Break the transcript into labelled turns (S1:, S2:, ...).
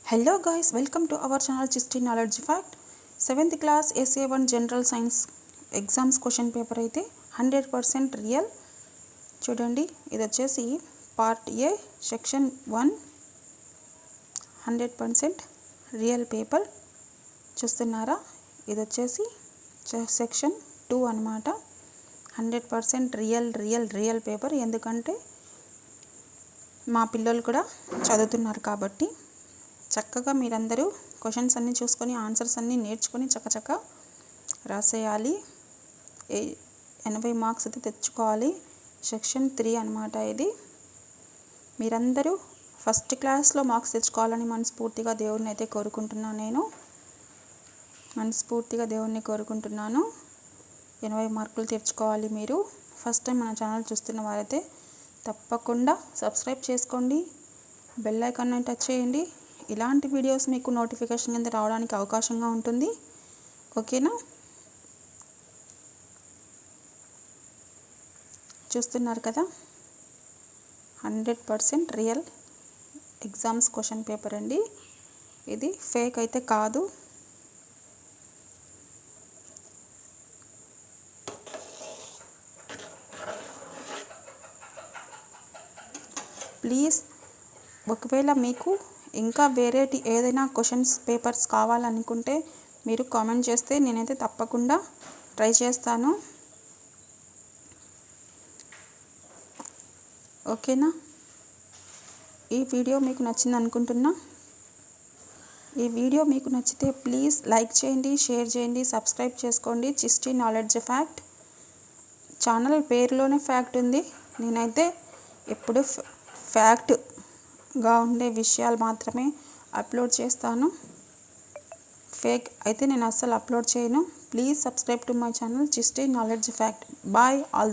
S1: Hello guys, welcome to our channel Chisty Knowledge Fact. 7th class SA1 General Science exams question paper అయితే 100% real. చూడండి, ఇది వచ్చేసి part A section 1 100% real paper చూస్తున్నారా. ఇది వచ్చేసి section 2 అన్నమాట. 100% రియల్ పేపర్. ఎందుకంటే మా పిల్లలు కూడా చదువుతున్నారు కాబట్టి చక్కగా మీరందరూ క్వశ్చన్స్ అన్నీ చూసుకొని ఆన్సర్స్ అన్నీ నేర్చుకొని చక్కచక్క రాసేయాలి. 80 మార్క్స్ అయితే తెచ్చుకోవాలి. సెక్షన్ 3 అన్నమాట. ఇది మీరందరూ ఫస్ట్ క్లాస్లో మార్క్స్ తెచ్చుకోవాలని మనస్ఫూర్తిగా దేవుడిని అయితే కోరుకుంటున్నాను. నేను మనస్ఫూర్తిగా దేవుడిని కోరుకుంటున్నాను. 80 మార్కులు తెచ్చుకోవాలి. మీరు ఫస్ట్ టైం మన ఛానల్ చూస్తున్న వారైతే తప్పకుండా సబ్స్క్రైబ్ చేసుకోండి, బెల్ ఐకాన్ని టచ్ చేయండి. ఇలాంటి వీడియోస్ మీకు నోటిఫికేషన్ కింద రావడానికి అవకాశంగా ఉంటుంది. ఓకేనా? చూస్తున్నారు కదా, 100% రియల్ ఎగ్జామ్స్ క్వశ్చన్ పేపర్ అండి. ఇది ఫేక్ అయితే కాదు. ప్లీజ్, ఒకవేళ మీకు ఇంకా వేరేటి ఏదైనా క్వశ్చన్స్ పేపర్స్ కావాలనుకుంటే మీరు కామెంట్ చేస్తే నేనైతే తప్పకుండా ట్రై చేస్తాను. ఓకేనా? ఈ వీడియో మీకు నచ్చింది అనుకుంటున్నా. ఈ వీడియో మీకు నచ్చితే ప్లీజ్ లైక్ చేయండి, షేర్ చేయండి, సబ్స్క్రైబ్ చేసుకోండి. చిస్టీ నాలెడ్జ్ ఫ్యాక్ట్ ఛానల్ పేరులోనే ఫ్యాక్ట్ ఉంది. నేనైతే ఎప్పుడు ఫ్యాక్ట్గా ఉండే విషయాలు మాత్రమే అప్లోడ్ చేస్తాను. ఫేక్ అయితే నేను అస్సలు అప్లోడ్ చేయను. Please subscribe to my channel Chishti knowledge fact. Bye. All the